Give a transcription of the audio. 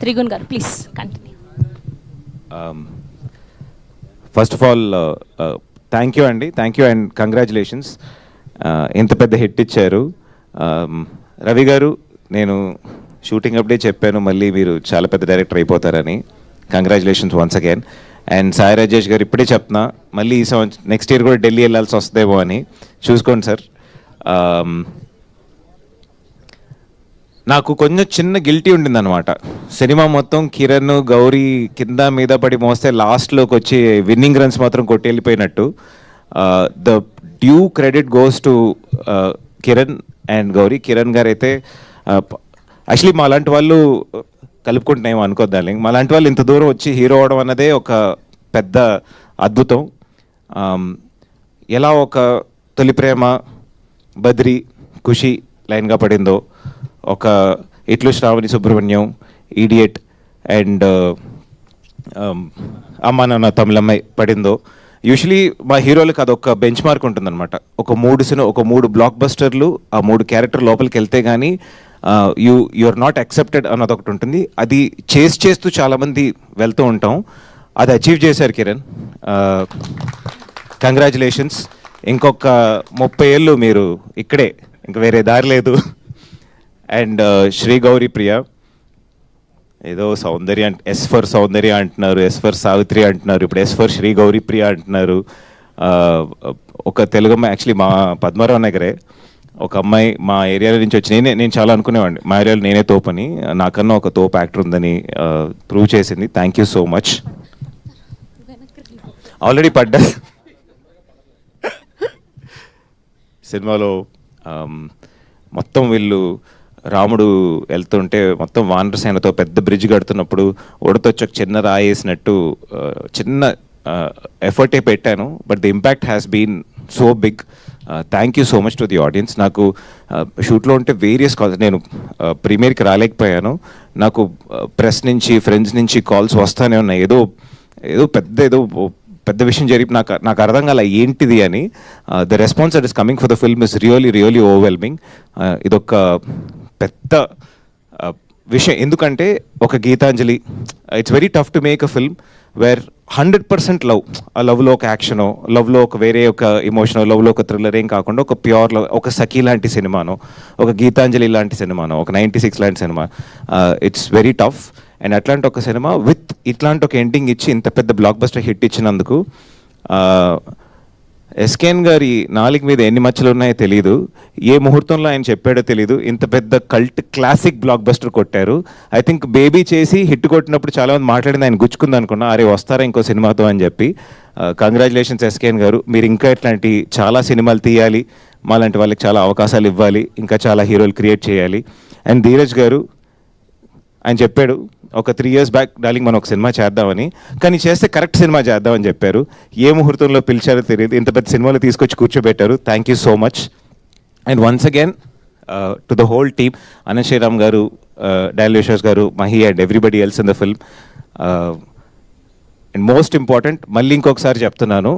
త్రిగుణ్ గారు please continue. First of all thank you అండి, thank you and congratulations. ఇంత పెద్ద హిట్ ఇచ్చారు. రవి గారు, నేను షూటింగ్ అప్పుడే చెప్పాను మళ్ళీ మీరు చాలా పెద్ద డైరెక్టర్ అయిపోతారని. Congratulations once again. And Sai Rajesh garu, ఇప్పుడే చెప్తున్నా మళ్ళీ ఈ సంవత్సరం నెక్స్ట్ ఇయర్ కూడా ఢిల్లీ వెళ్ళాల్సి వస్తుందేమో అని చూసుకోండి సార్. నాకు కొంచెం చిన్న గిల్టీ ఉండిందనమాట. సినిమా మొత్తం కిరణ్ గౌరీ కింద మీద పడి మోస్తే లాస్ట్లోకి వచ్చి విన్నింగ్ రన్స్ మాత్రం కొట్టి వెళ్ళిపోయినట్టు. The due credit goes to Kiran and Gauri. Kiran garu అయితే యాక్చువల్లీ మా లాంటి వాళ్ళు కలుపుకుంటున్నామో అనుకోద్దాం, మా లాంటి వాళ్ళు ఇంత దూరం వచ్చి హీరో అవడం అన్నదే ఒక పెద్ద అద్భుతం. ఎలా ఒక తొలి ప్రేమ, బద్రి, ఖుషి లైన్గా పడిందో, ఒక ఇట్లు శ్రావణి సుబ్రహ్మణ్యం, ఈడియట్ అండ్ అమ్మ నాన్న తమిళమ్మాయి పడిందో, యూజువలీ మా హీరోలకు అదొక బెంచ్ మార్క్ ఉంటుందన్నమాట. ఒక మూడు బ్లాక్ బస్టర్లు, ఆ 3 క్యారెక్టర్ లోపలికి వెళ్తే కానీ యు ఆర్ నాట్ యాక్సెప్టెడ్ అన్నది ఒకటి ఉంటుంది. అది చేస్తూ చాలామంది వెళ్తూ ఉంటాం. అది అచీవ్ చేశారు కిరణ్. కంగ్రాచులేషన్స్. ఇంకొక 30 ఏళ్ళు మీరు ఇక్కడే, ఇంక వేరే దారి లేదు. అండ్ శ్రీ గౌరీ ప్రియ, ఏదో సౌందర్య ఎస్ ఫర్ సౌందర్య అంటున్నారు, ఎస్ ఫర్ సావిత్రి అంటున్నారు, ఇప్పుడు ఎస్ ఫర్ శ్రీ గౌరీ ప్రియ అంటున్నారు. ఒక తెలుగు అమ్మాయి, యాక్చువల్లీ మా పద్మారావు నగరే ఒక అమ్మాయి మా ఏరియాలో నుంచి వచ్చి, నేను చాలా అనుకునేవాడిని మా ఏరియాలో నేనే తోపని, నాకన్నా ఒక తోపు యాక్టర్ ఉందని ప్రూవ్ చేసింది. Thank you so much. Already పడ్డా సినిమాలో. మొత్తం వీళ్ళు రాముడు వెళ్తుంటే మొత్తం వానరసేనతో పెద్ద బ్రిడ్జ్ కడుతున్నప్పుడు ఉడతొచ్చి ఒక చిన్న రాయి వేసినట్టు చిన్న ఎఫర్టే పెట్టాను, but the impact has been so big. Thank you so much to the audience. నాకు షూట్లో ఉంటే వేరియస్ కాల్స్, నేను ప్రీమియర్కి రాలేకపోయాను. నాకు ప్రెస్ నుంచి ఫ్రెండ్స్ నుంచి కాల్స్ వస్తానే ఉన్నాయి. ఏదో పెద్ద విషయం జరిపి నాకు అర్థం కాల ఏంటిది అని. The response that is coming for the film is really overwhelming. ఇదొక పెద్ద విషయం, ఎందుకంటే ఒక Geethanjali, it's very tough to make a film where 100% love, ఆ లవ్లో ఒక యాక్షనో, లవ్లో ఒక వేరే ఒక ఇమోషనో, లవ్లో ఒక థ్రిల్లర్ ఏం కాకుండా ఒక ప్యూర్ లవ్, ఒక సఖీ లాంటి సినిమానో, ఒక గీతాంజలి లాంటి సినిమానో, ఒక 96 లాంటి cinema, it's very tough. And అట్లాంటి ఒక సినిమా విత్ ఇట్లాంటి ఒక ఎండింగ్ ఇచ్చి ఇంత పెద్ద బ్లాక్ బస్టర్ హిట్ ఇచ్చినందుకు, ఎస్కేఎన్ గారి నాలుగు మీద ఎన్ని మచ్చలు ఉన్నాయో తెలీదు, ఏ ముహూర్తంలో ఆయన చెప్పాడో తెలీదు, ఇంత పెద్ద కల్ట్ క్లాసిక్ బ్లాక్ బస్టర్ కొట్టారు. ఐ థింక్ బేబీ చేసి హిట్ కొట్టినప్పుడు చాలామంది మాట్లాడింది ఆయన గుచ్చుకుంది అనుకున్నా, అరే వస్తారా ఇంకో సినిమాతో అని చెప్పి. కంగ్రాచులేషన్స్ ఎస్కేఎన్ గారు, మీరు ఇంకా ఇట్లాంటి చాలా సినిమాలు తీయాలి, మాలాంటి వాళ్ళకి చాలా అవకాశాలు ఇవ్వాలి, ఇంకా చాలా హీరోలు క్రియేట్ చేయాలి. అండ్ ధీరజ్ గారు, ఆయన చెప్పాడు ఒక 3 years బ్యాక్, డార్లింగ్ మనం ఒక సినిమా చేద్దామని, కానీ చేస్తే కరెక్ట్ సినిమా చేద్దామని చెప్పారు. ఏ ముహూర్తంలో పిలిచారో తెలియదు, ఇంత పెద్ద సినిమాలు తీసుకొచ్చి కూర్చోబెట్టారు. Thank you so much. And once again to the whole team, Anant Sriram గారు, డానియల్ యశోస్ గారు, Mahi and everybody else in the film. And most important, మళ్ళీ ఇంకొకసారి చెప్తున్నాను,